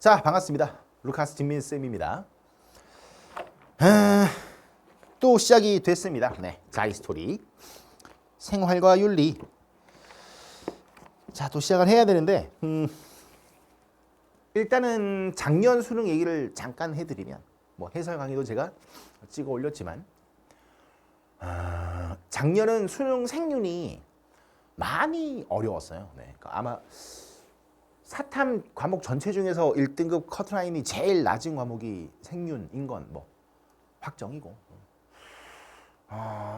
자, 반갑습니다. 루카스 진민쌤입니다. 또 시작이 됐습니다. 네, 자이스토리 생활과 윤리. 자, 또 시작을 해야 되는데 일단은 작년 수능 얘기를 잠깐 해드리면 뭐 해설 강의도 제가 찍어 올렸지만 작년은 수능 생윤이 많이 어려웠어요. 네, 그러니까 아마 사탐 과목 전체 중에서 1등급 커트라인이 제일 낮은 과목이 생윤인 건 뭐 확정이고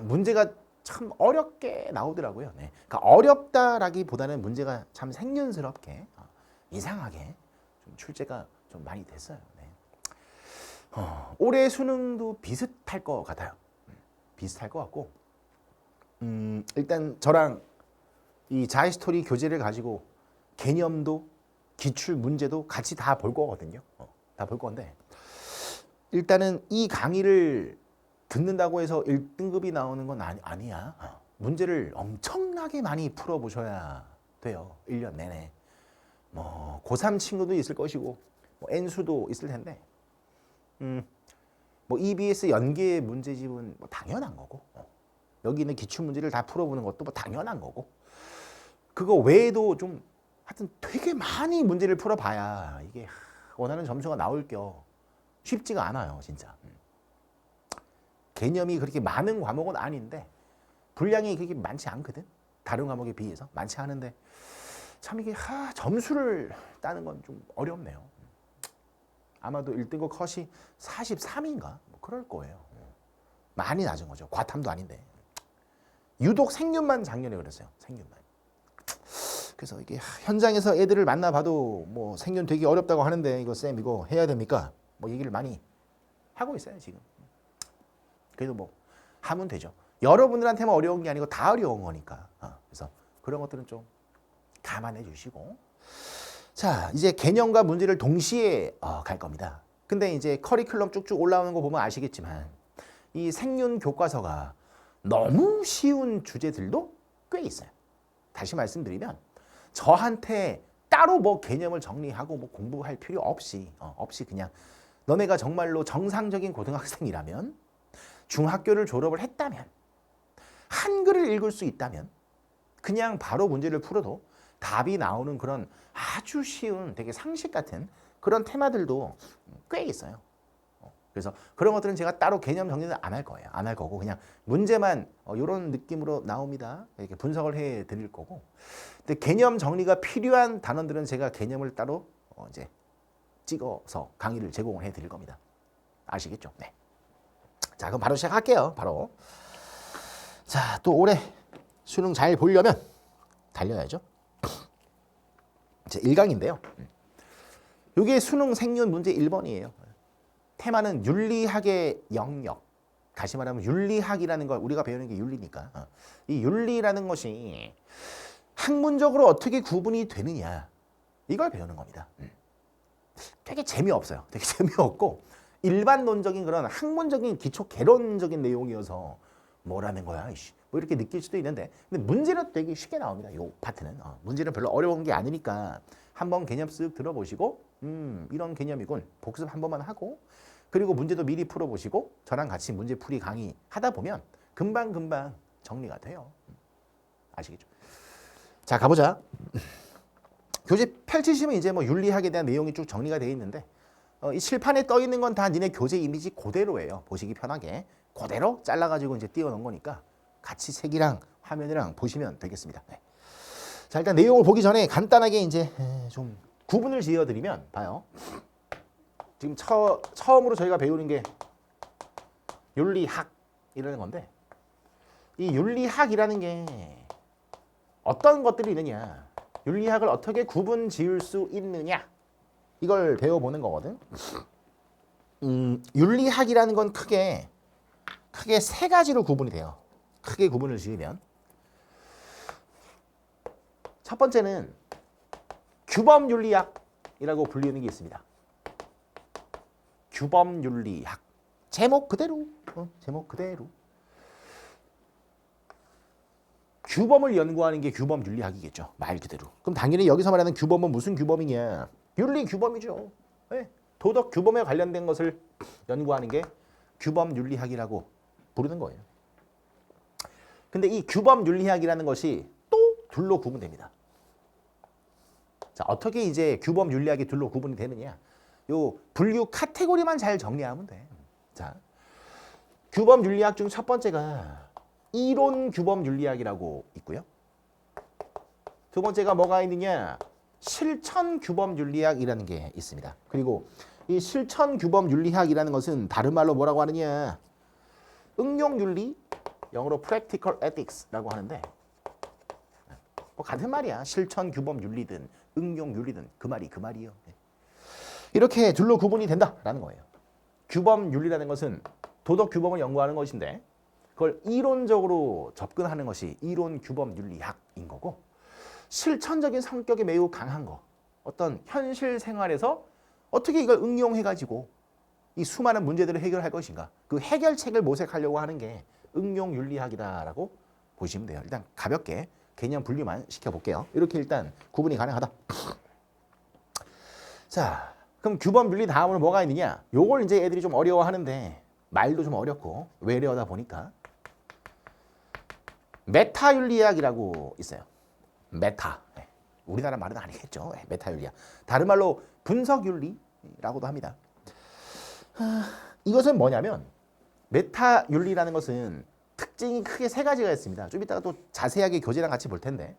문제가 참 어렵게 나오더라고요. 네. 그러니까 어렵다라기보다는 문제가 참 생윤스럽게 이상하게 좀 출제가 좀 많이 됐어요. 네. 올해 수능도 비슷할 것 같아요. 비슷할 것 같고 일단 저랑 이 자이스토리 교재를 가지고 개념도 기출 문제도 같이 다 볼 거거든요. 다 볼 건데 일단은 이 강의를 듣는다고 해서 1등급이 나오는 건 아니야. 문제를 엄청나게 많이 풀어보셔야 돼요. 1년 내내. 뭐 고3 친구도 있을 것이고 뭐 N수도 있을 텐데 뭐 EBS 연계 문제집은 뭐 당연한 거고 여기 있는 기출 문제를 다 풀어보는 것도 뭐 당연한 거고 그거 외에도 좀 하여튼 되게 많이 문제를 풀어봐야 이게 원하는 점수가 나올 겨 쉽지가 않아요, 진짜. 개념이 그렇게 많은 과목은 아닌데 분량이 그렇게 많지 않거든. 다른 과목에 비해서 많지 않은데 참 이게 점수를 따는 건 좀 어렵네요. 아마도 1등급 컷이 43인가 뭐 그럴 거예요. 많이 낮은 거죠. 과탐도 아닌데. 유독 생윤만 작년에 그랬어요. 생윤만. 그래서 이게 현장에서 애들을 만나봐도 뭐 생윤 되게 어렵다고 하는데 이거 쌤 이거 해야 됩니까? 뭐 얘기를 많이 하고 있어요 지금. 그래도 뭐 하면 되죠. 여러분들한테만 어려운 게 아니고 다 어려운 거니까. 그래서 그런 것들은 좀 감안해 주시고. 자, 이제 개념과 문제를 동시에 갈 겁니다. 근데 이제 커리큘럼 쭉쭉 올라오는 거 보면 아시겠지만 이 생윤 교과서가 너무 쉬운 주제들도 꽤 있어요. 다시 말씀드리면 저한테 따로 뭐 개념을 정리하고 뭐 공부할 필요 없이 그냥 너네가 정말로 정상적인 고등학생이라면 중학교를 졸업을 했다면 한글을 읽을 수 있다면 그냥 바로 문제를 풀어도 답이 나오는 그런 아주 쉬운 되게 상식 같은 그런 테마들도 꽤 있어요. 그래서 그런 것들은 제가 따로 개념 정리는 안 할 거예요. 안 할 거고 그냥 문제만 이런 느낌으로 나옵니다. 이렇게 분석을 해 드릴 거고. 근데 개념 정리가 필요한 단원들은 제가 개념을 따로 이제 찍어서 강의를 제공을 해 드릴 겁니다. 아시겠죠? 네. 자, 그럼 바로 시작할게요. 바로. 자, 또 올해 수능 잘 보려면 달려야죠. 제 1강인데요. 이게 수능 생윤 문제 1번이에요. 테마는 윤리학의 영역. 다시 말하면 윤리학이라는 걸 우리가 배우는 게 윤리니까. 이 윤리라는 것이 학문적으로 어떻게 구분이 되느냐. 이걸 배우는 겁니다. 되게 재미없어요. 되게 재미없고 일반론적인 그런 학문적인 기초 개론적인 내용이어서 뭐라는 거야. 뭐 이렇게 느낄 수도 있는데 근데 문제는 되게 쉽게 나옵니다. 이 파트는. 문제는 별로 어려운 게 아니니까 한번 개념 쓱 들어보시고 이런 개념이군. 복습 한 번만 하고 그리고 문제도 미리 풀어보시고 저랑 같이 문제풀이 강의 하다 보면 금방금방 정리가 돼요. 아시겠죠? 자, 가보자. 교재 펼치시면 이제 뭐 윤리학에 대한 내용이 쭉 정리가 되어 있는데 이 칠판에 떠 있는 건 다 니네 교재 이미지 그대로예요. 보시기 편하게. 그대로 잘라가지고 이제 띄워놓은 거니까 같이 색이랑 화면이랑 보시면 되겠습니다. 네. 자, 일단 내용을 보기 전에 간단하게 이제 좀 구분을 지어드리면 봐요. 지금 처음으로 저희가 배우는 게 윤리학이라는 건데 이 윤리학이라는 게 어떤 것들이 있느냐 윤리학을 어떻게 구분 지을 수 있느냐 이걸 배워보는 거거든. 윤리학이라는 건 크게 세 가지로 구분이 돼요. 크게 구분을 지으면 첫 번째는 규범윤리학이라고 불리는 게 있습니다. 규범윤리학. 제목 그대로. 제목 그대로. 규범을 연구하는 게 규범윤리학이겠죠. 말 그대로. 그럼 당연히 여기서 말하는 규범은 무슨 규범이냐? 윤리 규범이죠. 네. 도덕 규범에 관련된 것을 연구하는 게 규범 윤리학이라고 부르는 거예요. 근데 이 규범 윤리학이라는 것이 또 둘로 구분됩니다. 자, 어떻게 이제 규범 윤리학이 둘로 구분이 되느냐? 요 분류 카테고리만 잘 정리하면 돼. 자, 규범 윤리학 중 첫 번째가 이론 규범 윤리학이라고 있고요. 두 번째가 뭐가 있느냐? 실천 규범 윤리학이라는 게 있습니다. 그리고 이 실천 규범 윤리학이라는 것은 다른 말로 뭐라고 하느냐? 응용 윤리, 영어로 practical ethics라고 하는데 뭐 같은 말이야. 실천 규범 윤리든 응용 윤리든 그 말이에요. 이렇게 둘로 구분이 된다라는 거예요. 규범 윤리라는 것은 도덕 규범을 연구하는 것인데 그걸 이론적으로 접근하는 것이 이론 규범 윤리학인 거고, 실천적인 성격이 매우 강한 거, 어떤 현실 생활에서 어떻게 이걸 응용해가지고 이 수많은 문제들을 해결할 것인가, 그 해결책을 모색하려고 하는 게 응용 윤리학이다라고 보시면 돼요. 일단 가볍게 개념 분류만 시켜볼게요. 이렇게 일단 구분이 가능하다. 자, 그럼 규범 윤리 다음으로 뭐가 있느냐? 요걸 이제 애들이 좀 어려워하는데 말도 좀 어렵고 외래어다 보니까 메타 윤리학이라고 있어요. 메타. 우리나라 말은 아니겠죠. 메타 윤리학. 다른 말로 분석 윤리라고도 합니다. 이것은 뭐냐면 메타 윤리라는 것은 특징이 크게 세 가지가 있습니다. 좀 이따가 또 자세하게 교재랑 같이 볼 텐데,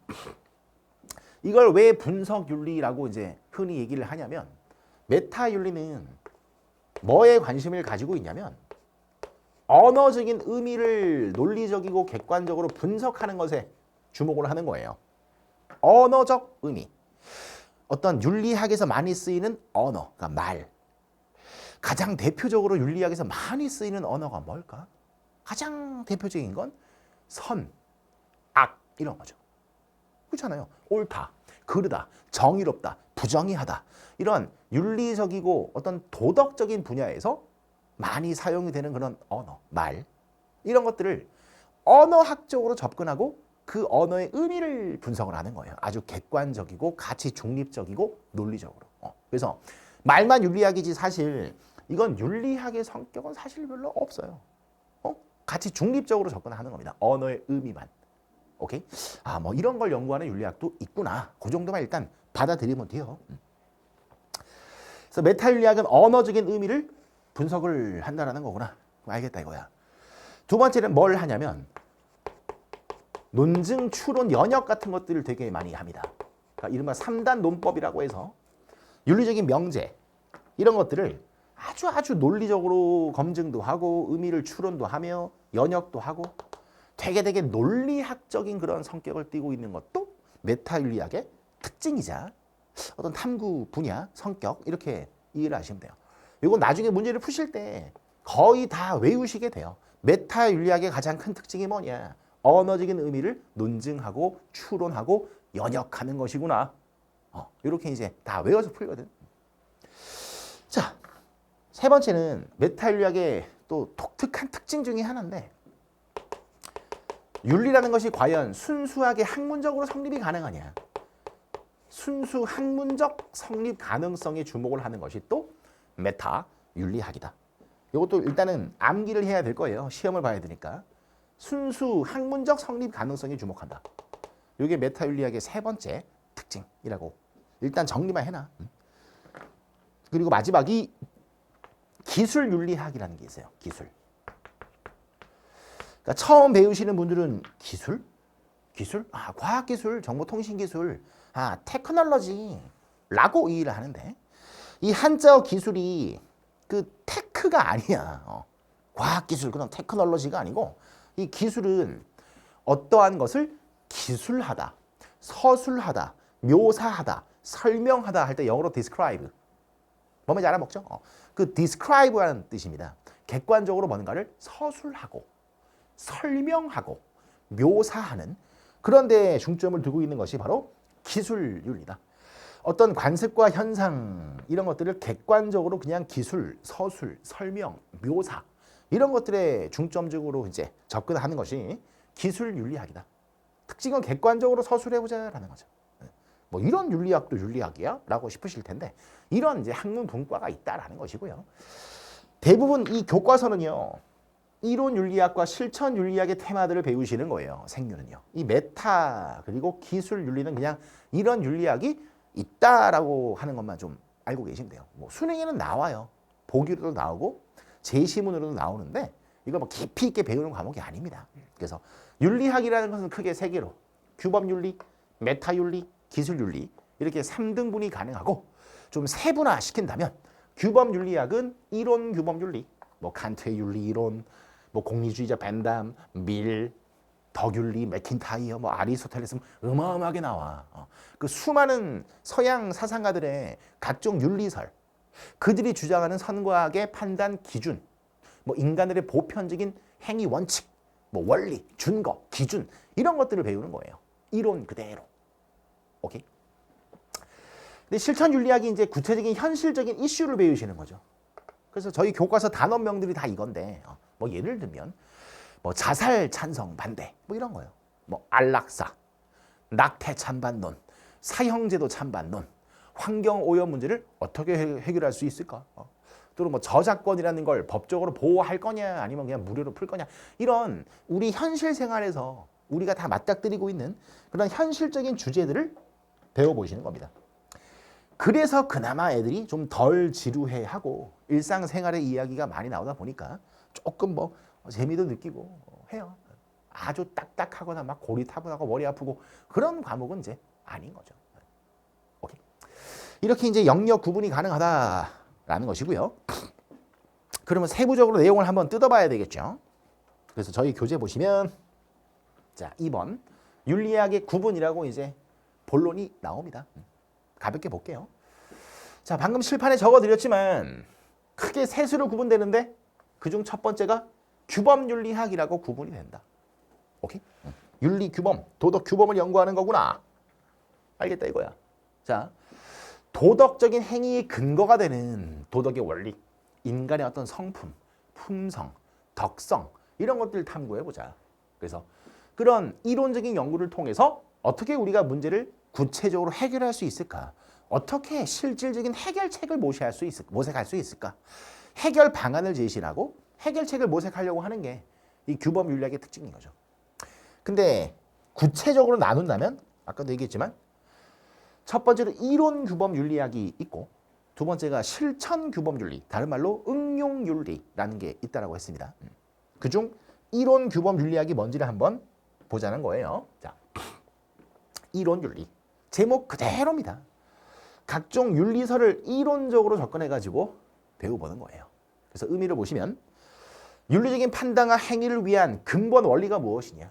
이걸 왜 분석 윤리라고 이제 흔히 얘기를 하냐면, 메타 윤리는 뭐에 관심을 가지고 있냐면 언어적인 의미를 논리적이고 객관적으로 분석하는 것에 주목을 하는 거예요. 언어적 의미. 어떤 윤리학에서 많이 쓰이는 언어, 그러니까 말. 가장 대표적으로 윤리학에서 많이 쓰이는 언어가 뭘까? 가장 대표적인 건 선, 악 이런 거죠. 그렇잖아요. 옳다, 그르다, 정의롭다, 부정의하다. 이런 윤리적이고 어떤 도덕적인 분야에서 많이 사용이 되는 그런 언어, 말. 이런 것들을 언어학적으로 접근하고 그 언어의 의미를 분석을 하는 거예요. 아주 객관적이고 가치 중립적이고 논리적으로. 그래서 말만 윤리학이지 사실 이건 윤리학의 성격은 사실 별로 없어요. 가치 중립적으로 접근하는 겁니다. 언어의 의미만. 오케이? 뭐 이런 걸 연구하는 윤리학도 있구나. 그 정도만 일단 받아들이면 돼요. 그래서 메타 윤리학은 언어적인 의미를 분석을 한다라는 거구나. 알겠다 이거야. 두 번째는 뭘 하냐면 논증, 추론, 연역 같은 것들을 되게 많이 합니다. 그러니까 이른바 3단 논법이라고 해서 윤리적인 명제 이런 것들을 아주 논리적으로 검증도 하고 의미를 추론도 하며 연역도 하고 되게 논리학적인 그런 성격을 띠고 있는 것도 메타윤리학의 특징이자 어떤 탐구 분야, 성격 이렇게 이해를 하시면 돼요. 이건 나중에 문제를 푸실 때 거의 다 외우시게 돼요. 메타윤리학의 가장 큰 특징이 뭐냐? 언어적인 의미를 논증하고 추론하고 연역하는 것이구나. 이렇게 이제 다 외워서 풀거든. 자, 세 번째는 메타윤리학의 또 독특한 특징 중에 하나인데, 윤리라는 것이 과연 순수하게 학문적으로 성립이 가능하냐? 순수 학문적 성립 가능성에 주목을 하는 것이 또 메타 윤리학이다. 이것도 일단은 암기를 해야 될 거예요. 시험을 봐야 되니까. 순수 학문적 성립 가능성에 주목한다. 이게 메타 윤리학의 세 번째 특징이라고 일단 정리만 해놔. 그리고 마지막이 기술 윤리학이라는 게 있어요. 기술. 그러니까 처음 배우시는 분들은 기술? 과학기술, 정보통신기술, 테크놀로지라고 이해를 하는데, 이 한자어 기술이 그 테크가 아니야. 과학기술, 그런 테크놀로지가 아니고, 이 기술은 어떠한 것을 기술하다, 서술하다, 묘사하다, 설명하다 할 때 영어로 describe. 뭔지 알아먹죠? 그 describe라는 뜻입니다. 객관적으로 뭔가를 서술하고, 설명하고, 묘사하는 그런 데에 중점을 두고 있는 것이 바로 기술윤리다. 어떤 관습과 현상 이런 것들을 객관적으로 그냥 기술, 서술, 설명, 묘사 이런 것들에 중점적으로 이제 접근하는 것이 기술윤리학이다. 특징은 객관적으로 서술해보자라는 거죠. 뭐 이런 윤리학도 윤리학이야? 라고 싶으실 텐데 이런 이제 학문 분과가 있다라는 것이고요. 대부분 이 교과서는요. 이론 윤리학과 실천 윤리학의 테마들을 배우시는 거예요. 생유는요. 이 메타 그리고 기술 윤리는 그냥 이런 윤리학이 있다라고 하는 것만 좀 알고 계시면 돼요. 뭐 수능에는 나와요. 보기로도 나오고 제시문으로도 나오는데 이거 뭐 깊이 있게 배우는 과목이 아닙니다. 그래서 윤리학이라는 것은 크게 세 개로 규범윤리, 메타윤리, 기술윤리 이렇게 3등분이 가능하고 좀 세분화 시킨다면 규범윤리학은 이론 규범윤리, 뭐 칸트의 윤리 이론, 뭐 공리주의자 벤담, 밀, 덕윤리, 맥킨타이어, 뭐 아리스토텔레스 어마어마하게 나와. 그 수많은 서양 사상가들의 각종 윤리설, 그들이 주장하는 선과학의 판단 기준, 뭐 인간들의 보편적인 행위 원칙, 뭐 원리, 준거, 기준 이런 것들을 배우는 거예요. 이론 그대로. 오케이? 근데 실천 윤리학이 이제 구체적인 현실적인 이슈를 배우시는 거죠. 그래서 저희 교과서 단원명들이 다 이건데 뭐 예를 들면 뭐 자살 찬성 반대 뭐 이런 거예요. 뭐 안락사, 낙태 찬반론, 사형제도 찬반론, 환경 오염 문제를 어떻게 해결할 수 있을까? 또는 뭐 저작권이라는 걸 법적으로 보호할 거냐 아니면 그냥 무료로 풀 거냐 이런 우리 현실 생활에서 우리가 다 맞닥뜨리고 있는 그런 현실적인 주제들을 배워보시는 겁니다. 그래서 그나마 애들이 좀 덜 지루해하고 일상생활의 이야기가 많이 나오다 보니까 조금 뭐 재미도 느끼고 해요. 아주 딱딱하거나 막 고리타분하고 머리 아프고 그런 과목은 이제 아닌 거죠. 오케이. 이렇게 이제 영역 구분이 가능하다라는 것이고요. 그러면 세부적으로 내용을 한번 뜯어봐야 되겠죠. 그래서 저희 교재 보시면 자 2번 윤리학의 구분이라고 이제 본론이 나옵니다. 가볍게 볼게요. 자, 방금 칠판에 적어드렸지만 크게 세 수로 구분되는데 그중 첫 번째가 규범윤리학이라고 구분이 된다. 오케이? 윤리 규범, 도덕 규범을 연구하는 거구나. 알겠다 이거야. 자, 도덕적인 행위의 근거가 되는 도덕의 원리, 인간의 어떤 성품, 품성, 덕성 이런 것들을 탐구해보자. 그래서 그런 이론적인 연구를 통해서 어떻게 우리가 문제를 구체적으로 해결할 수 있을까? 어떻게 실질적인 해결책을 모색할 수 있을까? 해결 방안을 제시하고 해결책을 모색하려고 하는 게 이 규범 윤리학의 특징인 거죠. 근데 구체적으로 나눈다면 아까도 얘기했지만 첫 번째로 이론 규범 윤리학이 있고 두 번째가 실천 규범 윤리, 다른 말로 응용 윤리라는 게 있다라고 했습니다. 그중 이론 규범 윤리학이 뭔지를 한번 보자는 거예요. 자, 이론 윤리. 제목 그대로입니다. 각종 윤리설을 이론적으로 접근해가지고 배워보는 거예요. 그래서 의미를 보시면 윤리적인 판단과 행위를 위한 근본 원리가 무엇이냐.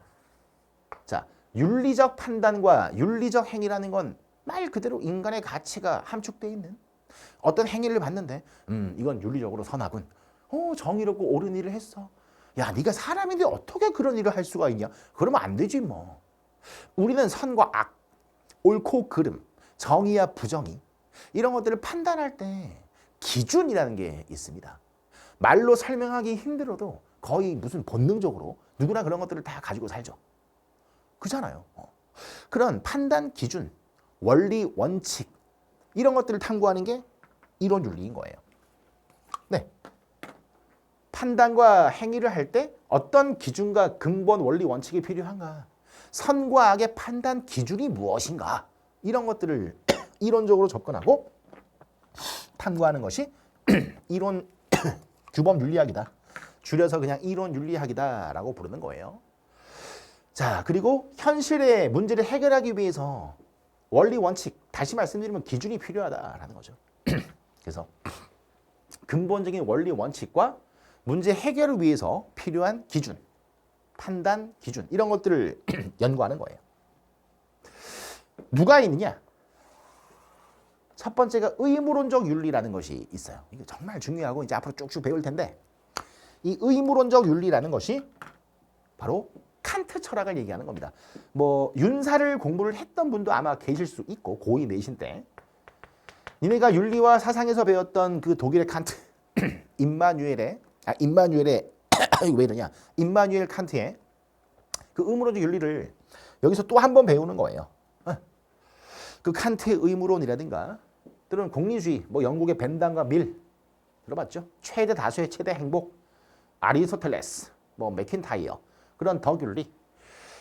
자, 윤리적 판단과 윤리적 행위라는 건 말 그대로 인간의 가치가 함축되어 있는 어떤 행위를 봤는데 이건 윤리적으로 선하군. 정의롭고 옳은 일을 했어. 야, 네가 사람인데 어떻게 그런 일을 할 수가 있냐. 그러면 안 되지 뭐. 우리는 선과 악, 옳고 그름, 정의와 부정의 이런 것들을 판단할 때 기준이라는 게 있습니다. 말로 설명하기 힘들어도 거의 무슨 본능적으로 누구나 그런 것들을 다 가지고 살죠. 그잖아요. 그런 판단 기준, 원리, 원칙 이런 것들을 탐구하는 게 이론 윤리인 거예요. 네. 판단과 행위를 할 때 어떤 기준과 근본 원리, 원칙이 필요한가? 선과 악의 판단 기준이 무엇인가? 이런 것들을 이론적으로 접근하고 탐구하는 것이 이론 규범 윤리학이다. 줄여서 그냥 이론 윤리학이다라고 부르는 거예요. 자, 그리고 현실의 문제를 해결하기 위해서 원리 원칙, 다시 말씀드리면 기준이 필요하다라는 거죠. 그래서 근본적인 원리 원칙과 문제 해결을 위해서 필요한 기준, 판단 기준 이런 것들을 연구하는 거예요. 누가 있느냐? 첫 번째가 의무론적 윤리라는 것이 있어요. 이게 정말 중요하고 이제 앞으로 쭉쭉 배울 텐데 이 의무론적 윤리라는 것이 바로 칸트 철학을 얘기하는 겁니다. 뭐 윤사를 공부를 했던 분도 아마 계실 수 있고 고2 내신 때 니네가 윤리와 사상에서 배웠던 그 독일의 칸트 임마누엘의 왜 이러냐 임마누엘 칸트의 그 의무론적 윤리를 여기서 또 한 번 배우는 거예요. 그 칸트의 의무론이라든가 또는 공리주의, 뭐 영국의 벤담과 밀 들어봤죠? 최대 다수의 최대 행복, 아리스토텔레스, 뭐 맥킨타이어, 그런 더귤리,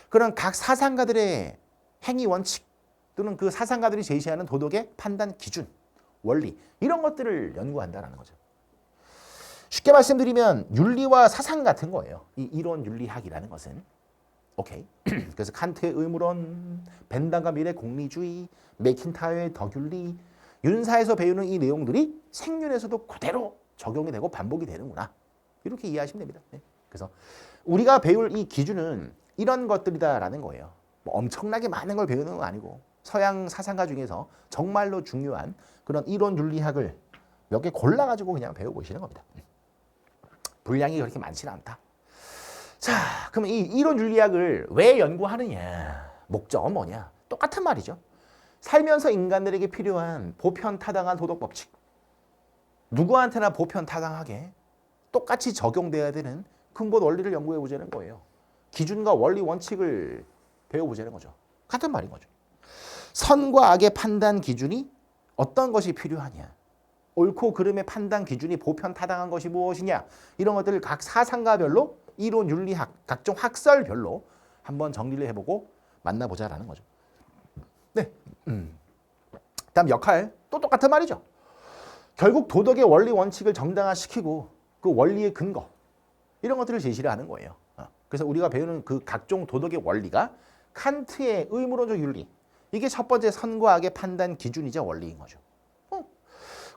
그런 각 사상가들의 행위 원칙 또는 그 사상가들이 제시하는 도덕의 판단 기준, 원리 이런 것들을 연구한다라는 거죠. 쉽게 말씀드리면 윤리와 사상 같은 거예요. 이 이론 윤리학이라는 것은. 오케이. 그래서 칸트의 의무론, 벤담과 밀의 공리주의, 맥킨타이어의 더귤리, 윤사에서 배우는 이 내용들이 생윤에서도 그대로 적용이 되고 반복이 되는구나. 이렇게 이해하시면 됩니다. 네. 그래서 우리가 배울 이 기준은 이런 것들이다라는 거예요. 뭐 엄청나게 많은 걸 배우는 건 아니고 서양 사상가 중에서 정말로 중요한 그런 이론 윤리학을 몇 개 골라가지고 그냥 배워보시는 겁니다. 분량이 그렇게 많지는 않다. 자, 그럼 이 이론 윤리학을 왜 연구하느냐? 목적은 뭐냐? 똑같은 말이죠. 살면서 인간들에게 필요한 보편타당한 도덕 법칙. 누구한테나 보편타당하게 똑같이 적용돼야 되는 근본 원리를 연구해 보자는 거예요. 기준과 원리 원칙을 배워보자는 거죠. 같은 말인 거죠. 선과 악의 판단 기준이 어떤 것이 필요하냐. 옳고 그름의 판단 기준이 보편타당한 것이 무엇이냐. 이런 것들을 각 사상가별로 이론 윤리학, 각종 학설별로 한번 정리를 해보고 만나보자라는 거죠. 네. 다음 역할 또 똑같은 말이죠. 결국 도덕의 원리 원칙을 정당화시키고 그 원리의 근거 이런 것들을 제시를 하는 거예요. 그래서 우리가 배우는 그 각종 도덕의 원리가 칸트의 의무론적 윤리 이게 첫 번째 선과 악의 판단 기준이자 원리인 거죠.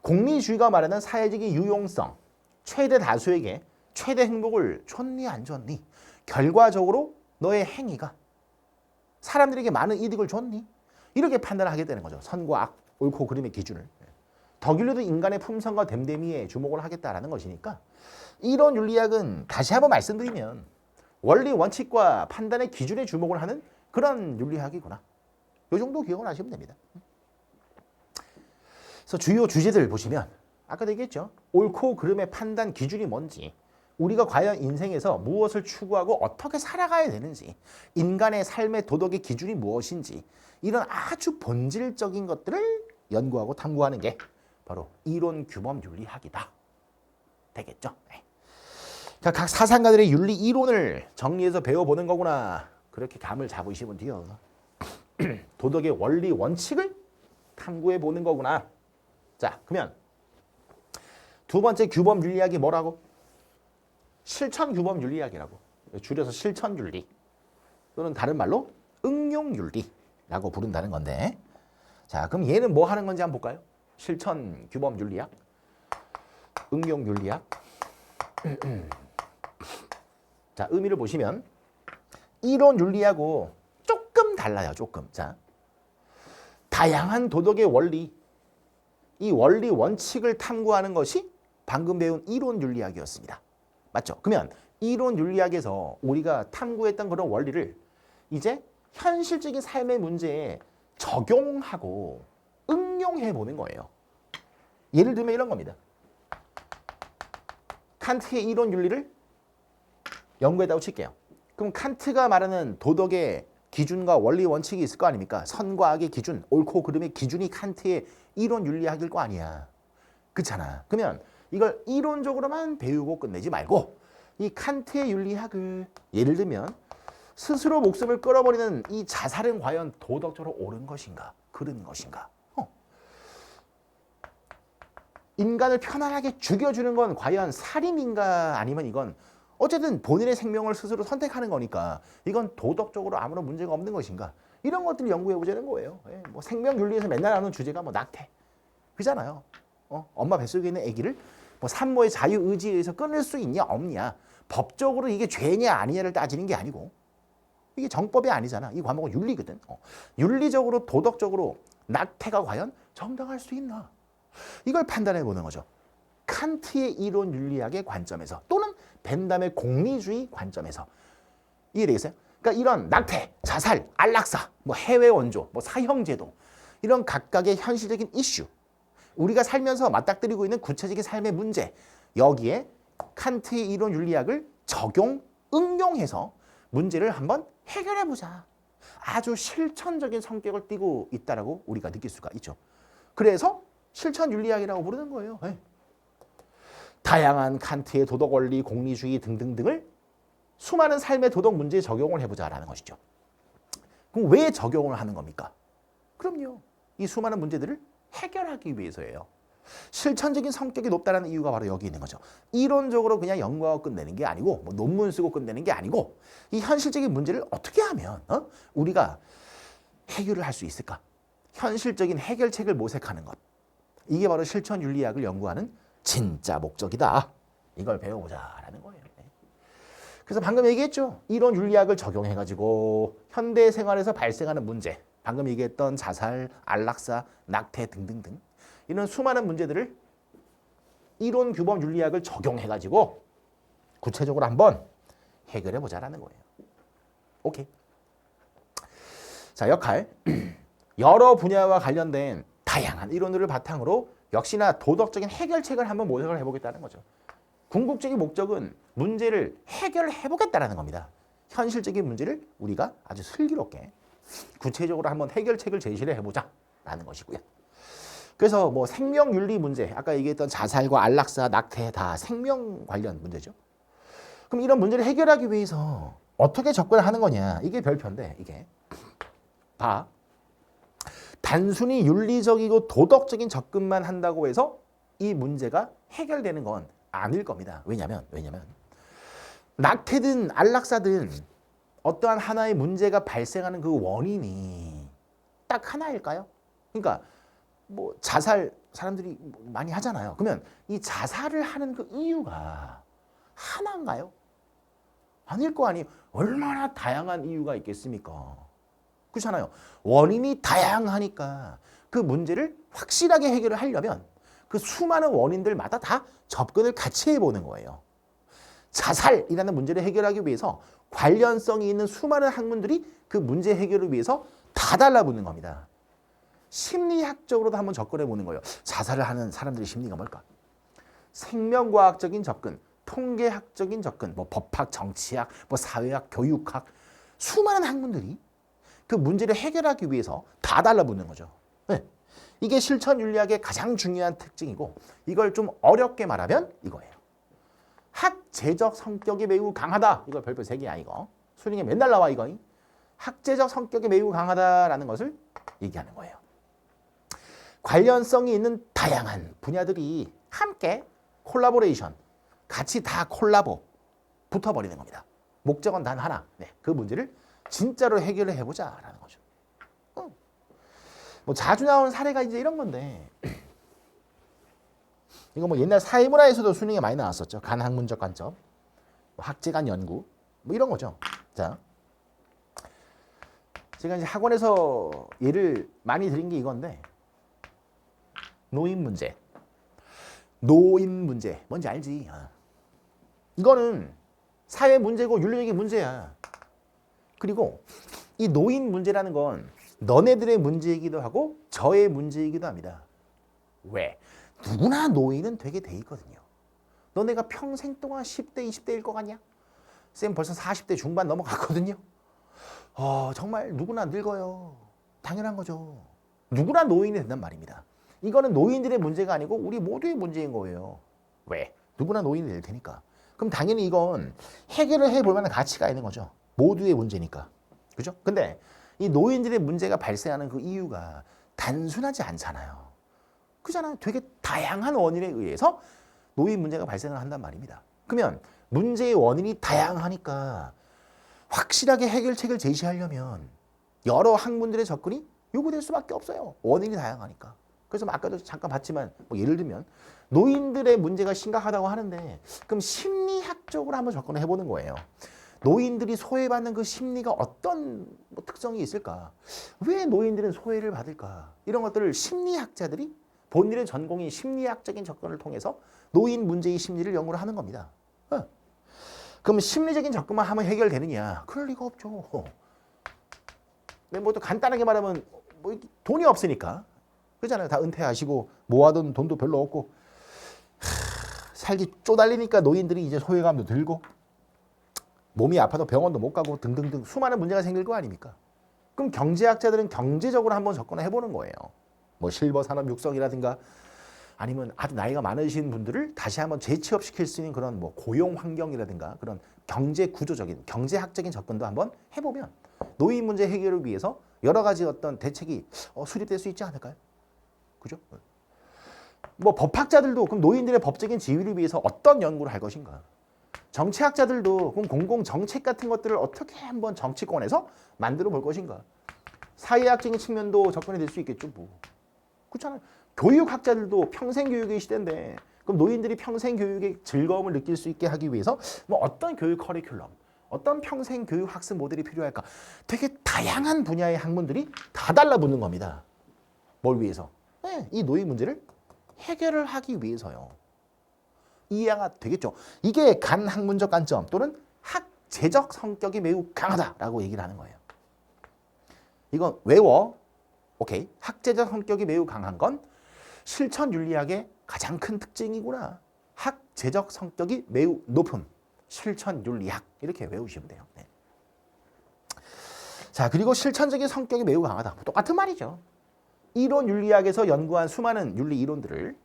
공리주의가 말하는 사회적인 유용성, 최대 다수에게 최대 행복을 줬니 안 줬니, 결과적으로 너의 행위가 사람들에게 많은 이득을 줬니, 이렇게 판단을 하게 되는 거죠. 선과 악, 옳고 그름의 기준을. 더귤리도 인간의 품성과 됨됨이에 주목을 하겠다라는 것이니까 이론 윤리학은 다시 한번 말씀드리면 원리 원칙과 판단의 기준에 주목을 하는 그런 윤리학이구나. 이 정도 기억을 하시면 됩니다. 그래서 주요 주제들 보시면 아까도 얘기했죠. 옳고 그름의 판단 기준이 뭔지, 우리가 과연 인생에서 무엇을 추구하고 어떻게 살아가야 되는지, 인간의 삶의 도덕의 기준이 무엇인지 이런 아주 본질적인 것들을 연구하고 탐구하는 게 바로 이론 규범 윤리학이다. 되겠죠? 네. 각 사상가들의 윤리 이론을 정리해서 배워보는 거구나. 그렇게 감을 잡으시면 돼요. 도덕의 원리 원칙을 탐구해 보는 거구나. 자, 그러면 두 번째 규범 윤리학이 뭐라고? 실천 규범 윤리학이라고. 줄여서 실천 윤리 또는 다른 말로 응용 윤리라고 부른다는 건데. 자, 그럼 얘는 뭐 하는 건지 한번 볼까요? 실천 규범 윤리학, 응용 윤리학. 자, 의미를 보시면 이론 윤리하고 조금 달라요. 조금. 자, 다양한 도덕의 원리, 이 원리 원칙을 탐구하는 것이 방금 배운 이론 윤리학이었습니다. 맞죠? 그러면 이론 윤리학에서 우리가 탐구했던 그런 원리를 이제 현실적인 삶의 문제에 적용하고 응용해 보는 거예요. 예를 들면 이런 겁니다. 칸트의 이론 윤리를 연구했다고 칠게요. 그럼 칸트가 말하는 도덕의 기준과 원리 원칙이 있을 거 아닙니까? 선과 악의 기준, 옳고 그름의 기준이 칸트의 이론 윤리학일 거 아니야. 그렇잖아. 그러면 이걸 이론적으로만 배우고 끝내지 말고 이 칸트의 윤리학을 예를 들면 스스로 목숨을 끊어버리는 이 자살은 과연 도덕적으로 옳은 것인가? 그른 것인가? 인간을 편안하게 죽여주는 건 과연 살인인가? 아니면 이건 어쨌든 본인의 생명을 스스로 선택하는 거니까 이건 도덕적으로 아무런 문제가 없는 것인가? 이런 것들을 연구해 보자는 거예요. 뭐 생명 윤리에서 맨날 나오는 주제가 뭐 낙태, 그잖아요. 엄마 뱃속에 있는 아기를 뭐 산모의 자유 의지에 의해서 끊을 수 있냐 없냐? 법적으로 이게 죄냐 아니냐를 따지는 게 아니고 이게 정법이 아니잖아. 이 과목은 윤리거든. 윤리적으로 도덕적으로 낙태가 과연 정당할 수 있나? 이걸 판단해 보는 거죠. 칸트의 이론 윤리학의 관점에서 또는 벤담의 공리주의 관점에서. 이해되겠어요? 그러니까 이런 낙태, 자살, 안락사, 뭐 해외 원조, 뭐 사형제도 이런 각각의 현실적인 이슈, 우리가 살면서 맞닥뜨리고 있는 구체적인 삶의 문제, 여기에 칸트의 이론 윤리학을 적용, 응용해서 문제를 한번 해결해 보자. 아주 실천적인 성격을 띠고 있다라고 우리가 느낄 수가 있죠. 그래서 실천윤리학이라고 부르는 거예요. 네. 다양한 칸트의 도덕 원리, 공리주의 등등등을 수많은 삶의 도덕 문제에 적용을 해보자라는 것이죠. 그럼 왜 적용을 하는 겁니까? 그럼요. 이 수많은 문제들을 해결하기 위해서예요. 실천적인 성격이 높다는 이유가 바로 여기 있는 거죠. 이론적으로 그냥 연구하고 끝내는 게 아니고 뭐 논문 쓰고 끝내는 게 아니고 이 현실적인 문제를 어떻게 하면 우리가 해결을 할 수 있을까? 현실적인 해결책을 모색하는 것. 이게 바로 실천윤리학을 연구하는 진짜 목적이다. 이걸 배워보자라는 거예요. 그래서 방금 얘기했죠. 이론 윤리학을 적용해가지고 현대 생활에서 발생하는 문제, 방금 얘기했던 자살, 안락사, 낙태 등등등 이런 수많은 문제들을 이론 규범 윤리학을 적용해가지고 구체적으로 한번 해결해보자라는 거예요. 오케이. 자, 역할. 여러 분야와 관련된 다양한 이론들을 바탕으로 역시나 도덕적인 해결책을 한번 모색을 해보겠다는 거죠. 궁극적인 목적은 문제를 해결해보겠다는 겁니다. 현실적인 문제를 우리가 아주 슬기롭게 구체적으로 한번 해결책을 제시를 해보자라는 것이고요. 그래서 뭐 생명윤리 문제, 아까 얘기했던 자살과 안락사, 낙태 다 생명 관련 문제죠. 그럼 이런 문제를 해결하기 위해서 어떻게 접근을 하는 거냐. 이게 별표인데 이게 봐. 단순히 윤리적이고 도덕적인 접근만 한다고 해서 이 문제가 해결되는 건 아닐 겁니다. 왜냐면 낙태든 안락사든 어떠한 하나의 문제가 발생하는 그 원인이 딱 하나일까요? 그러니까 뭐 자살 사람들이 많이 하잖아요. 그러면 이 자살을 하는 그 이유가 하나인가요? 아닐 거 아니에요. 얼마나 다양한 이유가 있겠습니까? 그렇잖아요. 원인이 다양하니까 그 문제를 확실하게 해결을 하려면 그 수많은 원인들마다 다 접근을 같이 해보는 거예요. 자살이라는 문제를 해결하기 위해서 관련성이 있는 수많은 학문들이 그 문제 해결을 위해서 다 달라붙는 겁니다. 심리학적으로도 한번 접근해 보는 거예요. 자살을 하는 사람들의 심리가 뭘까? 생명과학적인 접근, 통계학적인 접근, 뭐 법학, 정치학, 뭐 사회학, 교육학 수많은 학문들이 그 문제를 해결하기 위해서 다 달라붙는 거죠. 네. 이게 실천윤리학의 가장 중요한 특징이고 이걸 좀 어렵게 말하면 이거예요. 학제적 성격이 매우 강하다. 이거 별표 3개야 이거. 수능에 맨날 나와 이거. 학제적 성격이 매우 강하다라는 것을 얘기하는 거예요. 관련성이 있는 다양한 분야들이 함께 콜라보레이션, 같이 다 콜라보 붙어버리는 겁니다. 목적은 단 하나. 네, 그 문제를 진짜로 해결을 해보자라는 거죠. 뭐 자주 나오는 사례가 이제 이런 건데 이거 뭐 옛날 사회문화에서도 수능에 많이 나왔었죠. 간학문적 관점, 뭐 학제간 연구, 뭐 이런 거죠. 자, 제가 이제 학원에서 예를 많이 드린 게 이건데 노인 문제. 노인 문제 뭔지 알지? 이거는 사회 문제고 윤리적인 문제야. 그리고 이 노인 문제라는 건 너네들의 문제이기도 하고 저의 문제이기도 합니다. 왜? 누구나 노인은 되게 돼 있거든요. 너네가 평생 동안 10대, 20대일 것 같냐? 쌤 벌써 40대 중반 넘어갔거든요. 정말 누구나 늙어요. 당연한 거죠. 누구나 노인이 된단 말입니다. 이거는 노인들의 문제가 아니고 우리 모두의 문제인 거예요. 왜? 누구나 노인이 될 테니까. 그럼 당연히 이건 해결을 해볼 만한 가치가 있는 거죠. 모두의 문제니까. 그죠? 근데 이 노인들의 문제가 발생하는 그 이유가 단순하지 않잖아요. 그잖아요. 되게 다양한 원인에 의해서 노인 문제가 발생을 한단 말입니다. 그러면 문제의 원인이 다양하니까 확실하게 해결책을 제시하려면 여러 학문들의 접근이 요구될 수밖에 없어요. 원인이 다양하니까. 그래서 아까도 잠깐 봤지만 뭐 예를 들면 노인들의 문제가 심각하다고 하는데 그럼 심리학적으로 한번 접근을 해보는 거예요. 노인들이 소외받는 그 심리가 어떤 뭐 특성이 있을까? 왜 노인들은 소외를 받을까? 이런 것들을 심리학자들이 본인의 전공인 심리학적인 접근을 통해서 노인 문제의 심리를 연구를 하는 겁니다. 그럼 심리적인 접근만 하면 해결되느냐? 그럴 리가 없죠. 뭐 또 간단하게 말하면 뭐 돈이 없으니까. 그렇잖아요. 다 은퇴하시고 모아둔 돈도 별로 없고 살기 쪼달리니까 노인들이 이제 소외감도 들고 몸이 아파도 병원도 못 가고 등등등 수많은 문제가 생길 거 아닙니까? 그럼 경제학자들은 경제적으로 한번 접근을 해보는 거예요. 뭐 실버 산업 육성이라든가 아니면 아주 나이가 많으신 분들을 다시 한번 재취업시킬 수 있는 그런 뭐 고용 환경이라든가 그런 경제 구조적인 경제학적인 접근도 한번 해보면 노인 문제 해결을 위해서 여러 가지 어떤 대책이 수립될 수 있지 않을까요? 그죠? 뭐 법학자들도 그럼 노인들의 법적인 지위를 위해서 어떤 연구를 할 것인가? 정치학자들도 그럼 공공 정책 같은 것들을 어떻게 한번 정치권에서 만들어 볼 것인가? 사회학적인 측면도 접근이 될 수 있겠죠, 뭐. 그렇잖아요. 교육학자들도 평생 교육의 시대인데 그럼 노인들이 평생 교육의 즐거움을 느낄 수 있게 하기 위해서 뭐 어떤 교육 커리큘럼, 어떤 평생 교육 학습 모델이 필요할까? 되게 다양한 분야의 학문들이 다 달라붙는 겁니다. 뭘 위해서? 네, 이 노인 문제를 해결을 하기 위해서요. 이해가 되겠죠. 이게 간학문적 관점 또는 학제적 성격이 매우 강하다라고 얘기를 하는 거예요. 이건 외워. 오케이. 학제적 성격이 매우 강한 건 실천윤리학의 가장 큰 특징이구나. 학제적 성격이 매우 높은 실천윤리학. 이렇게 외우시면 돼요. 네. 자, 그리고 실천적인 성격이 매우 강하다. 똑같은 말이죠. 이론 윤리학에서 연구한 수많은 윤리 이론들을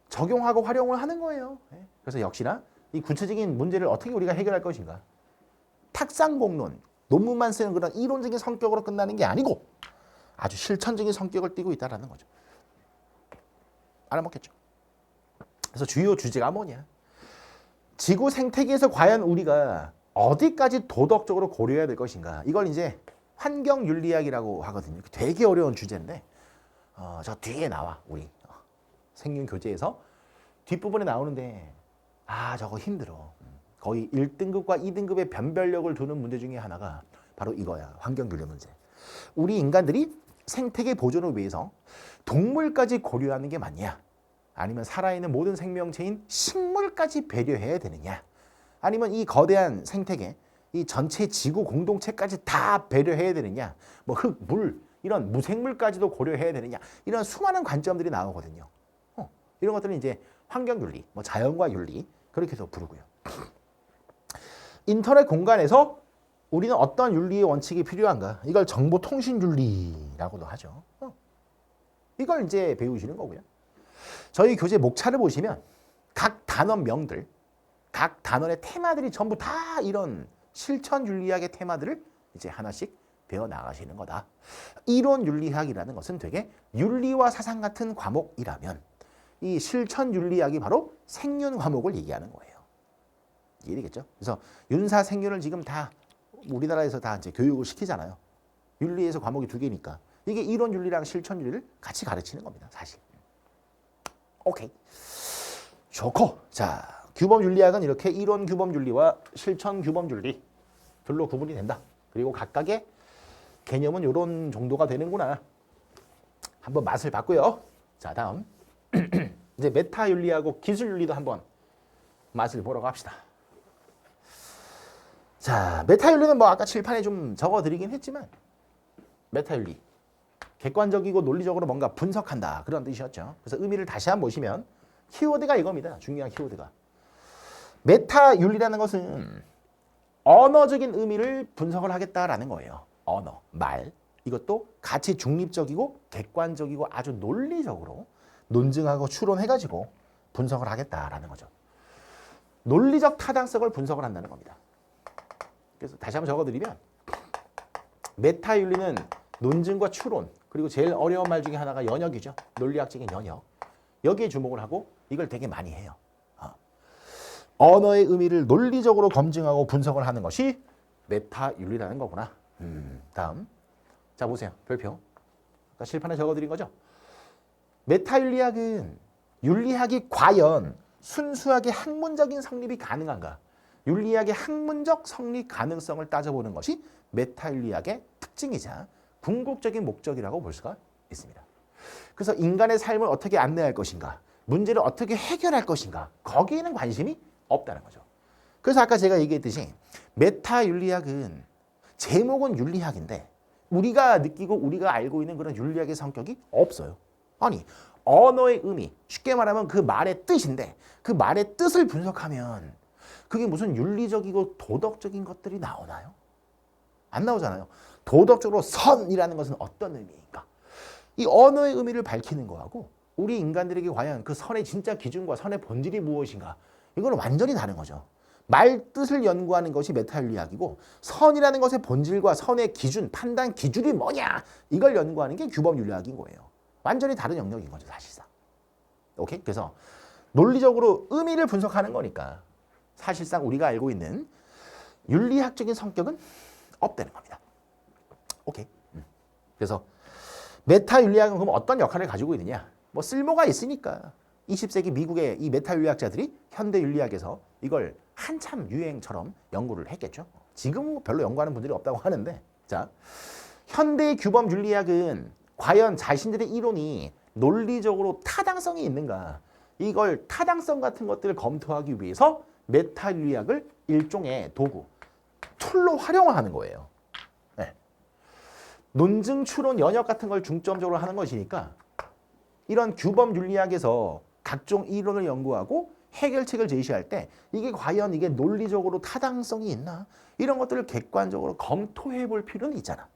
적용하고 활용을 하는 거예요. 네. 그래서 역시나 이 구체적인 문제를 어떻게 우리가 해결할 것인가. 탁상공론, 논문만 쓰는 그런 이론적인 성격으로 끝나는 게 아니고 아주 실천적인 성격을 띠고 있다는 거죠. 알아먹겠죠. 그래서 주요 주제가 뭐냐. 지구 생태계에서 과연 우리가 어디까지 도덕적으로 고려해야 될 것인가. 이걸 이제 환경윤리학이라고 하거든요. 되게 어려운 주제인데 저 뒤에 나와 우리 생윤교재에서 뒷부분에 나오는데 저거 힘들어. 거의 1등급과 2등급의 변별력을 두는 문제 중에 하나가 바로 이거야. 환경윤리 문제. 우리 인간들이 생태계 보존을 위해서 동물까지 고려하는 게 맞냐? 아니면 살아있는 모든 생명체인 식물까지 배려해야 되느냐? 아니면 이 거대한 생태계, 이 전체 지구 공동체까지 다 배려해야 되느냐? 뭐 흙, 물, 이런 무생물까지도 고려해야 되느냐? 이런 수많은 관점들이 나오거든요. 이런 것들은 이제 환경윤리, 뭐 자연과 윤리 그렇게도 부르고요. 인터넷 공간에서 우리는 어떤 윤리의 원칙이 필요한가? 이걸 정보통신윤리라고도 하죠. 이걸 이제 배우시는 거고요. 저희 교재 목차를 보시면 각 단원명들, 각 단원의 테마들이 전부 다 이런 실천윤리학의 테마들을 이제 하나씩 배워나가시는 거다. 이론윤리학이라는 것은 되게 윤리와 사상 같은 과목이라면 이 실천윤리학이 바로 생윤 과목을 얘기하는 거예요. 이해되겠죠? 그래서 윤사 생윤을 지금 다 우리나라에서 다 이제 교육을 시키잖아요. 윤리에서 과목이 2개니까 이게 이론윤리랑 실천윤리를 같이 가르치는 겁니다, 사실. 오케이. 좋고. 자, 규범윤리학은 이렇게 이론 규범윤리와 실천 규범윤리 둘로 구분이 된다. 그리고 각각의 개념은 이런 정도가 되는구나. 한번 맛을 봤고요. 자, 다음 이제 메타윤리하고 기술윤리도 한번 맛을 보러 갑시다. 자, 메타윤리는 뭐 아까 칠판에 좀 적어드리긴 했지만 메타윤리, 객관적이고 논리적으로 뭔가 분석한다 그런 뜻이었죠. 그래서 의미를 다시 한번 보시면 키워드가 이겁니다. 중요한 키워드가. 메타윤리라는 것은 언어적인 의미를 분석을 하겠다라는 거예요. 언어, 말. 이것도 가치 중립적이고 객관적이고 아주 논리적으로 논증하고 추론해가지고 분석을 하겠다라는 거죠. 논리적 타당성을 분석을 한다는 겁니다. 그래서 다시 한번 적어드리면 메타윤리는 논증과 추론 그리고 제일 어려운 말 중에 하나가 연역이죠. 논리학적인 연역. 여기에 주목을 하고 이걸 되게 많이 해요. 언어의 의미를 논리적으로 검증하고 분석을 하는 것이 메타윤리라는 거구나. 다음. 자, 보세요. 별표. 아까 실판에 적어드린 거죠. 메타윤리학은 윤리학이 과연 순수하게 학문적인 성립이 가능한가? 윤리학의 학문적 성립 가능성을 따져보는 것이 메타윤리학의 특징이자 궁극적인 목적이라고 볼 수가 있습니다. 그래서 인간의 삶을 어떻게 안내할 것인가, 문제를 어떻게 해결할 것인가, 거기에는 관심이 없다는 거죠. 그래서 아까 제가 얘기했듯이 메타윤리학은 제목은 윤리학인데 우리가 느끼고 우리가 알고 있는 그런 윤리학의 성격이 없어요. 아니, 언어의 의미, 쉽게 말하면 그 말의 뜻인데 그 말의 뜻을 분석하면 그게 무슨 윤리적이고 도덕적인 것들이 나오나요? 안 나오잖아요. 도덕적으로 선이라는 것은 어떤 의미인가? 이 언어의 의미를 밝히는 거하고 우리 인간들에게 과연 그 선의 진짜 기준과 선의 본질이 무엇인가? 이거는 완전히 다른 거죠. 말 뜻을 연구하는 것이 메타윤리학이고 선이라는 것의 본질과 선의 기준, 판단 기준이 뭐냐? 이걸 연구하는 게 규범윤리학인 거예요. 완전히 다른 영역인 거죠, 사실상. 오케이? 그래서 논리적으로 의미를 분석하는 거니까 사실상 우리가 알고 있는 윤리학적인 성격은 없다는 겁니다. 오케이. 그래서 메타윤리학은 그럼 어떤 역할을 가지고 있느냐? 뭐 쓸모가 있으니까 20세기 미국의 이 메타윤리학자들이 현대윤리학에서 이걸 한참 유행처럼 연구를 했겠죠. 지금은 별로 연구하는 분들이 없다고 하는데, 자, 현대 규범 윤리학은 과연 자신들의 이론이 논리적으로 타당성이 있는가? 이걸 타당성 같은 것들을 검토하기 위해서 메타윤리학을 일종의 도구, 툴로 활용하는 거예요. 네. 논증, 추론, 연역 같은 걸 중점적으로 하는 것이니까 이런 규범 윤리학에서 각종 이론을 연구하고 해결책을 제시할 때 이게 과연 이게 논리적으로 타당성이 있나? 이런 것들을 객관적으로 검토해 볼 필요는 있잖아.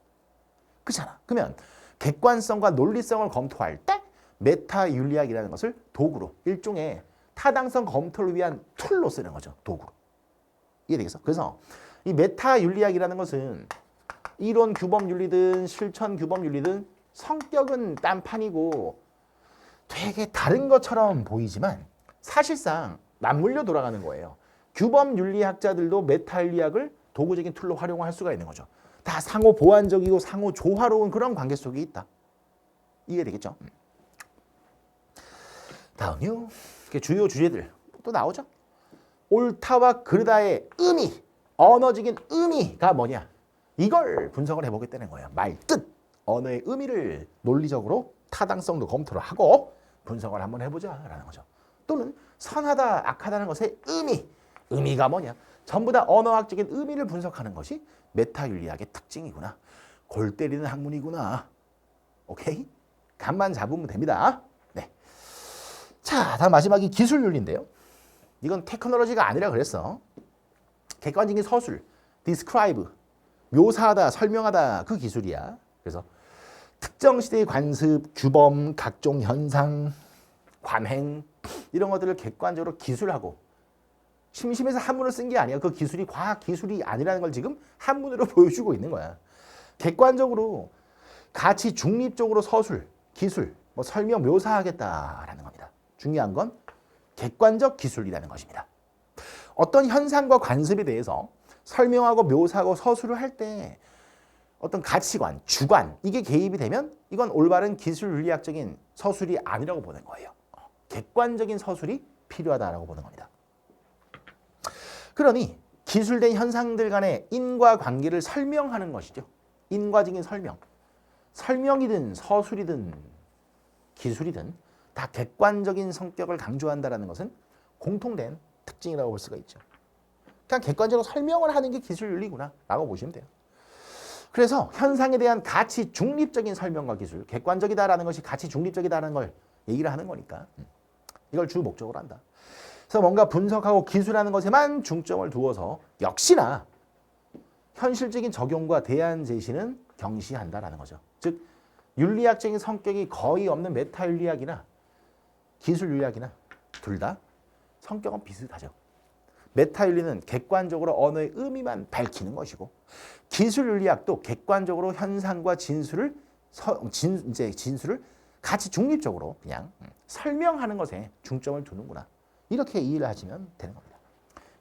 그렇잖아. 그러면 객관성과 논리성을 검토할 때 메타윤리학이라는 것을 도구로 일종의 타당성 검토를 위한 툴로 쓰는 거죠. 도구로. 이해되겠어? 그래서 이 메타윤리학이라는 것은 이론 규범윤리든 실천 규범윤리든 성격은 딴판이고 되게 다른 것처럼 보이지만 사실상 맞물려 돌아가는 거예요. 규범윤리학자들도 메타윤리학을 도구적인 툴로 활용할 수가 있는 거죠. 다 상호 보완적이고 상호 조화로운 그런 관계 속에 있다. 이해되겠죠? 다음요. 주요 주제들 또 나오죠. 옳다와 그르다의 의미, 언어적인 의미가 뭐냐? 이걸 분석을 해보겠다는 거예요. 말, 뜻, 언어의 의미를 논리적으로 타당성도 검토를 하고 분석을 한번 해보자라는 거죠. 또는 선하다, 악하다는 것의 의미가 뭐냐? 전부 다 언어학적인 의미를 분석하는 것이 메타윤리학의 특징이구나. 골 때리는 학문이구나. 오케이? 감만 잡으면 됩니다. 네. 자, 다음 마지막이 기술윤리인데요. 이건 테크놀로지가 아니라 그랬어. 객관적인 서술, describe, 묘사하다, 설명하다 그 기술이야. 그래서 특정 시대의 관습, 규범, 각종 현상, 관행 이런 것들을 객관적으로 기술하고 심심해서 한문을 쓴 게 아니야. 그 기술이 과학 기술이 아니라는 걸 지금 한문으로 보여주고 있는 거야. 객관적으로 가치 중립적으로 서술, 기술, 뭐 설명, 묘사하겠다라는 겁니다. 중요한 건 객관적 기술이라는 것입니다. 어떤 현상과 관습에 대해서 설명하고 묘사하고 서술을 할 때 어떤 가치관, 주관 이게 개입이 되면 이건 올바른 기술윤리학적인 서술이 아니라고 보는 거예요. 객관적인 서술이 필요하다라고 보는 겁니다. 그러니 기술된 현상들 간의 인과관계를 설명하는 것이죠. 인과적인 설명. 설명이든 서술이든 기술이든 다 객관적인 성격을 강조한다는 것은 공통된 특징이라고 볼 수가 있죠. 그냥 객관적으로 설명을 하는 게 기술윤리구나 라고 보시면 돼요. 그래서 현상에 대한 가치 중립적인 설명과 기술, 객관적이다라는 것이 가치 중립적이다라는 걸 얘기를 하는 거니까 이걸 주 목적으로 한다. 그래서 뭔가 분석하고 기술하는 것에만 중점을 두어서 역시나 현실적인 적용과 대안 제시는 경시한다라는 거죠. 즉 윤리학적인 성격이 거의 없는 메타윤리학이나 기술윤리학이나 둘 다 성격은 비슷하죠. 메타윤리는 객관적으로 언어의 의미만 밝히는 것이고 기술윤리학도 객관적으로 현상과 진술을 같이 중립적으로 그냥 설명하는 것에 중점을 두는구나. 이렇게 이해를 하시면 되는 겁니다.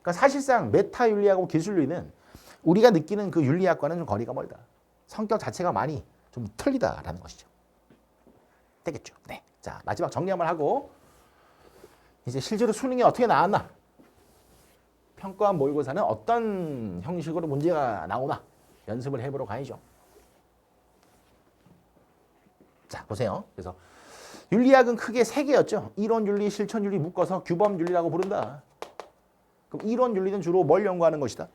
그러니까 사실상 메타윤리하고 기술윤리는 우리가 느끼는 그 윤리학과는 좀 거리가 멀다. 성격 자체가 많이 좀 틀리다라는 것이죠. 되겠죠? 네. 자, 마지막 정리 한번 하고 이제 실제로 수능이 어떻게 나왔나? 평가 모의고사는 어떤 형식으로 문제가 나오나? 연습을 해보러 가야죠. 자, 보세요. 그래서 윤리학은 크게 세 개였죠. 이론윤리, 실천윤리 묶어서 규범윤리라고 부른다. 그럼 이론윤리는 주로 뭘 연구하는 것이다?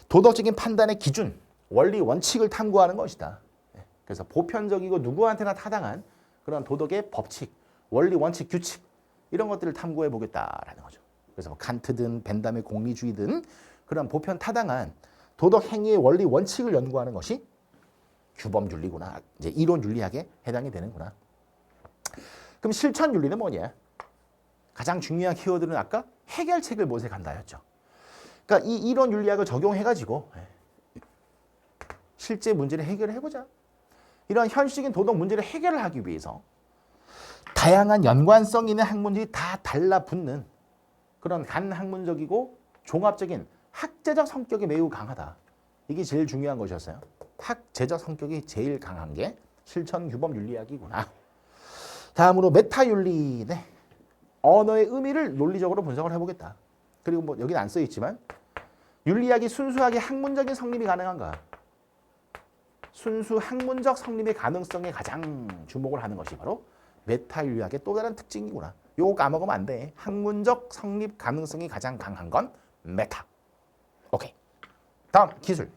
도덕적인 판단의 기준, 원리, 원칙을 탐구하는 것이다. 그래서 보편적이고 누구한테나 타당한 그런 도덕의 법칙, 원리, 원칙, 규칙 이런 것들을 탐구해 보겠다라는 거죠. 그래서 칸트든 벤담의 공리주의든 그런 보편 타당한 도덕 행위의 원리 원칙을 연구하는 것이 규범 윤리구나. 이제 이론 윤리학에 해당이 되는구나. 그럼 실천 윤리는 뭐냐? 가장 중요한 키워드는 아까 해결책을 모색한다였죠. 그러니까 이 이론 윤리학을 적용해가지고 실제 문제를 해결해보자. 이런 현실적인 도덕 문제를 해결을 하기 위해서 다양한 연관성 있는 학문들이 다 달라붙는 그런 간학문적이고 종합적인 학제적 성격이 매우 강하다. 이게 제일 중요한 것이었어요. 학제적 성격이 제일 강한 게 실천 규범 윤리학이구나. 다음으로 메타윤리. 네. 언어의 의미를 논리적으로 분석을 해보겠다. 그리고 뭐 여기는 안 써있지만 윤리학이 순수하게 학문적인 성립이 가능한가? 순수 학문적 성립의 가능성에 가장 주목을 하는 것이 바로 메타윤리학의 또 다른 특징이구나. 요거 까먹으면 안 돼. 학문적 성립 가능성이 가장 강한 건 메타. 오케이. 다음 기술.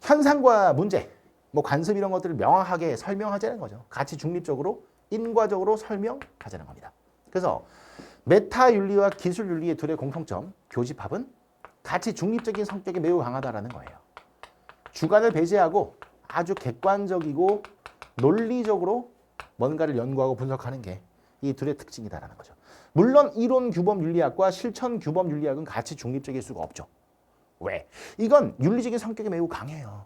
현상과 문제, 뭐 관습 이런 것들을 명확하게 설명하자는 거죠. 가치 중립적으로 인과적으로 설명하자는 겁니다. 그래서 메타윤리와 기술윤리의 둘의 공통점, 교집합은 가치 중립적인 성격이 매우 강하다라는 거예요. 주관을 배제하고 아주 객관적이고 논리적으로 뭔가를 연구하고 분석하는 게 이 둘의 특징이다라는 거죠. 물론 이론 규범 윤리학과 실천 규범 윤리학은 가치 중립적일 수가 없죠. 왜? 이건 윤리적인 성격이 매우 강해요.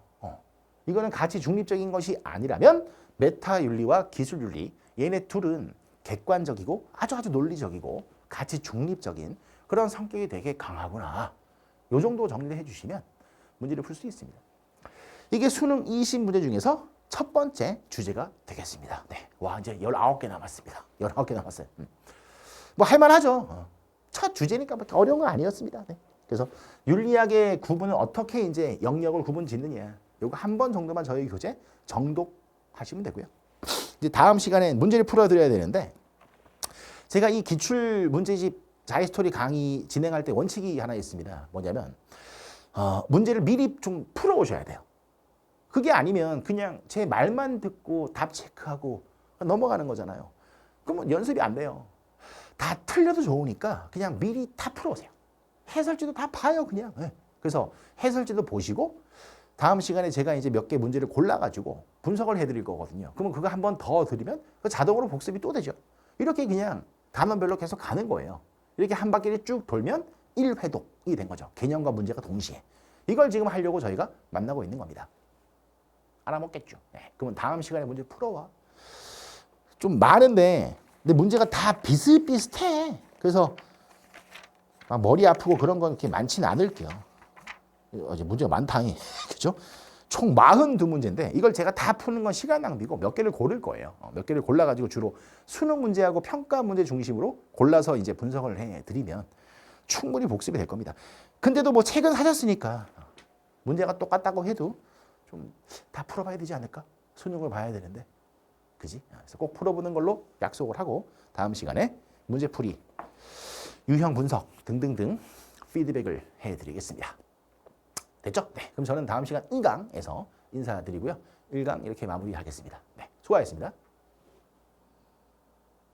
이거는 가치 중립적인 것이 아니라면 메타윤리와 기술윤리, 얘네 둘은 객관적이고 아주 논리적이고 가치 중립적인 그런 성격이 되게 강하구나. 요 정도 정리를 해주시면 문제를 풀 수 있습니다. 이게 수능 20문제 중에서 첫 번째 주제가 되겠습니다. 네. 와, 이제 19개 남았습니다. 19개 남았어요. 뭐 할만하죠. 첫 주제니까 뭐 어려운 건 아니었습니다. 네. 그래서 윤리학의 구분을 어떻게 이제 영역을 구분 짓느냐. 요거 한 번 정도만 저희 교재 정독하시면 되고요. 이제 다음 시간에 문제를 풀어드려야 되는데 제가 이 기출 문제집 자이스토리 강의 진행할 때 원칙이 하나 있습니다. 뭐냐면 문제를 미리 좀 풀어오셔야 돼요. 그게 아니면 그냥 제 말만 듣고 답 체크하고 넘어가는 거잖아요. 그러면 연습이 안 돼요. 다 틀려도 좋으니까 그냥 미리 다 풀어오세요. 해설지도 다 봐요, 그냥. 네. 그래서 해설지도 보시고 다음 시간에 제가 이제 몇 개 문제를 골라가지고 분석을 해드릴 거거든요. 그러면 그거 한 번 더 들으면 자동으로 복습이 또 되죠. 이렇게 그냥 단원별로 계속 가는 거예요. 이렇게 한 바퀴를 쭉 돌면 1회독이 된 거죠. 개념과 문제가 동시에. 이걸 지금 하려고 저희가 만나고 있는 겁니다. 알아먹겠죠. 네. 그러면 다음 시간에 문제 풀어와. 좀 많은데 근데 문제가 다 비슷비슷해. 그래서 막 머리 아프고 그런 건 그렇게 많지는 않을게요. 어제 문제가 많다. 그죠? 총 42문제인데 이걸 제가 다 푸는 건 시간 낭비고 몇 개를 고를 거예요. 몇 개를 골라가지고 주로 수능 문제하고 평가 문제 중심으로 골라서 이제 분석을 해드리면 충분히 복습이 될 겁니다. 근데도 뭐 책은 사셨으니까 문제가 똑같다고 해도 좀 다 풀어봐야 되지 않을까? 수능을 봐야 되는데. 그지? 그래서 꼭 풀어보는 걸로 약속을 하고 다음 시간에 문제풀이, 유형 분석 등등등 피드백을 해드리겠습니다. 됐죠? 네. 그럼 저는 다음 시간 2강에서 인사드리고요. 1강 이렇게 마무리하겠습니다. 네. 수고하셨습니다.